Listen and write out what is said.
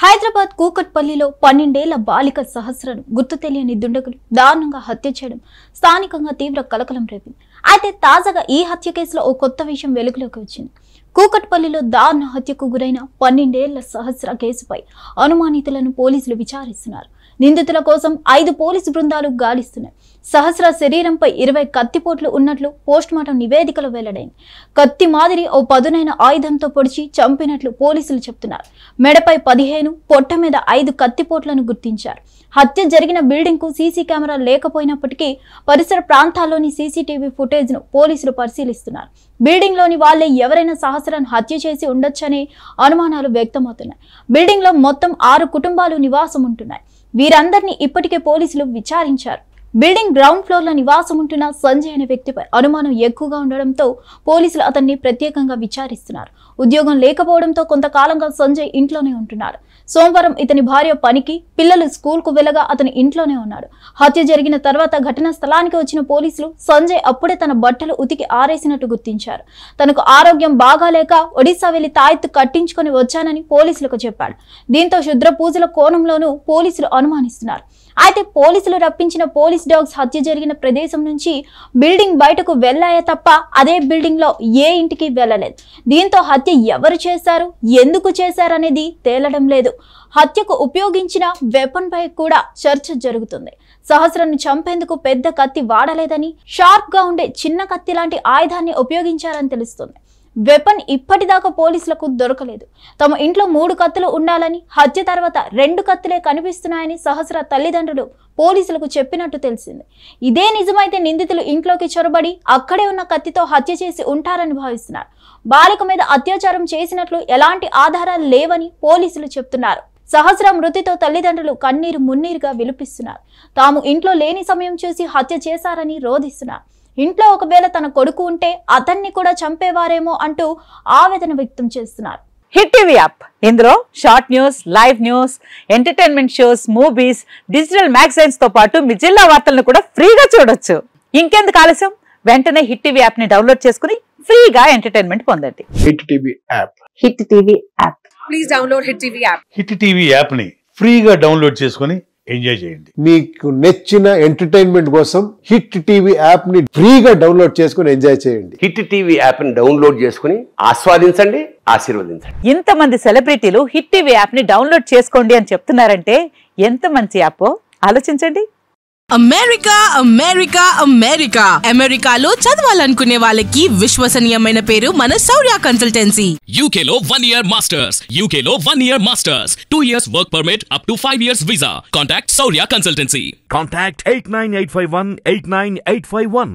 హైదరాబాద్ కూకట్పల్లిలో 12 ఏళ్ల బాలిక సహస్రను గుర్తు తెలియని దుండగులు దారుణంగా హత్య చేయడం స్థానికంగా తీవ్ర కలకలం రేపింది. అయితే తాజాగా ఈ హత్య కేసులో ఓ కొత్త విషయం వెలుగులోకి వచ్చింది. కూకట్పల్లిలో దారుణ హత్యకు గురైన 12 ఏళ్ల సహస్ర కేసుపై అనుమానితులను పోలీసులు విచారిస్తున్నారు. నిందితుల కోసం 5 పోలీసు బృందాలు గాలిస్తున్నాయి. సహస్ర శరీరంపై 20 కత్తిపోట్లు ఉన్నట్లు పోస్టుమార్టం నివేదికలో వెల్లడైంది. కత్తి మాదిరి ఓ పదునైన ఆయుధంతో పొడిచి చంపినట్లు పోలీసులు చెప్తున్నారు. మెడపై 15, పొట్ట మీద 5 కత్తిపోట్లను గుర్తించారు. హత్య జరిగిన బిల్డింగ్ కు సీసీ కెమెరా లేకపోయినప్పటికీ పరిసర ప్రాంతాల్లోని సీసీటీవీ ఫుటేజ్ ను పోలీసులు పరిశీలిస్తున్నారు. బిల్డింగ్ లోని వాళ్లే ఎవరైనా సహస్రను హత్య చేసి ఉండొచ్చనే అనుమానాలు వ్యక్తమవుతున్నాయి. బిల్డింగ్ లో మొత్తం 6 కుటుంబాలు నివాసం ఉంటున్నాయి. వీరందరినీ ఇప్పటికే పోలీసులు విచారించారు. బిల్డింగ్ గ్రౌండ్ ఫ్లోర్ లో నివాసం ఉంటున్న సంజయ్ అనే వ్యక్తిపై అనుమానం ఎక్కువగా ఉండడంతో పోలీసులు అతన్ని ప్రత్యేకంగా విచారిస్తున్నారు. ఉద్యోగం లేకపోవడంతో కొంతకాలంగా సంజయ్ ఇంట్లోనే ఉంటున్నాడు. సోమవారం ఇతని భార్య పనికి, పిల్లలు స్కూల్ కు వెళ్లగా అతను ఇంట్లోనే ఉన్నాడు. హత్య జరిగిన తర్వాత ఘటనా స్థలానికి వచ్చిన పోలీసులు సంజయ్ అప్పుడే తన బట్టలు ఉతికి ఆరేసినట్టు గుర్తించారు. తనకు ఆరోగ్యం బాగాలేక ఒడిశా వెళ్లి తాయెత్తు కట్టించుకొని వచ్చానని పోలీసులకు చెప్పాడు. దీంతో శుద్ర పూజల కోణంలోనూ పోలీసులు అనుమానిస్తున్నారు. అయితే పోలీసులు రప్పించిన పోలీస్ డాగ్స్ హత్య జరిగిన ప్రదేశం నుంచి బిల్డింగ్ బయటకు వెళ్లాయే తప్ప అదే బిల్డింగ్ లో ఏ ఇంటికి వెళ్లలేదు. దీంతో హత్య ఎవరు చేశారు, ఎందుకు చేశారనేది తేలడం లేదు. హత్యకు ఉపయోగించిన వెపన్ పై కూడా చర్చ జరుగుతుంది. సహస్రను చంపేందుకు పెద్ద కత్తి వాడలేదని, షార్ప్ గా ఉండే చిన్న కత్తి లాంటి ఆయుధాన్ని ఉపయోగించారని తెలుస్తుంది. వెపన్ ఇప్పటిదాకా పోలీసులకు దొరకలేదు. తమ ఇంట్లో 3 కత్తులు ఉండాలని, హత్య తర్వాత 2 కత్తులే కనిపిస్తున్నాయని సహస్ర తల్లిదండ్రులు పోలీసులకు చెప్పినట్టు తెలిసింది. ఇదే నిజమైతే నిందితులు ఇంట్లోకి చొరబడి అక్కడే ఉన్న కత్తితో హత్య చేసి ఉంటారని భావిస్తున్నారు. బాలిక మీద అత్యాచారం చేసినట్లు ఎలాంటి ఆధారాలు లేవని పోలీసులు చెప్తున్నారు. సహస్ర మృతితో తల్లిదండ్రులు కన్నీరు మున్నీరుగా విలపిస్తున్నారు. తాము ఇంట్లో లేని సమయం చూసి హత్య చేశారని రోధిస్తున్నారు. ఇంట్లో ఒకవేళ తన కొడుకు ఉంటే అతన్ని కూడా చంపేవారేమో అంటూ ఆవేదన వ్యక్తం చేస్తున్నారు. హిట్ టీవీ యాప్, ఇందులో short news, live news, entertainment shows, movies, digital magazines తో పాటు మీ జిల్లా వార్తలను కూడా ఫ్రీగా చూడొచ్చు. ఇంకెందుకు ఆలస్యం, వెంటనే హిట్ టీవీ యాప్ ని డౌన్లోడ్ చేసుకుని ఫ్రీగా ఎంటర్టైన్మెంట్ పొందండి. Hit TV app. Hit TV app. Please download hit TV app. Hit TV app ని ఫ్రీగా డౌన్లోడ్ చేసుకుని ఎంజాయ్ చేయండి. మీకు నచ్చిన ఎంటర్టైన్మెంట్ కోసం హిట్ టీవీ యాప్ ని ఫ్రీగా డౌన్లోడ్ చేసుకుని ఎంజాయ్ చేయండి. హిట్ టీవీ యాప్ ని డౌన్లోడ్ చేసుకుని ఆస్వాదించండి, ఆశీర్వదించండి. ఇంతమంది సెలబ్రిటీలు హిట్ టీవీ యాప్ ని డౌన్లోడ్ చేసుకోండి అని చెప్తున్నారంటే ఎంత మంచి యాప్ ఆలోచించండి. అమెరికా అమెరికా అమెరికా అమెరికాలో చదవాలనుకునే వాళ్ళకి విశ్వసనీయమైన పేరు మన శౌర్య కన్సల్టెన్సీ. UK లో 1 year masters, UK లో 1 year masters, 2 years work permit up to 5 years visa. Contact Shaurya Consultancy. Contact 89851 89851.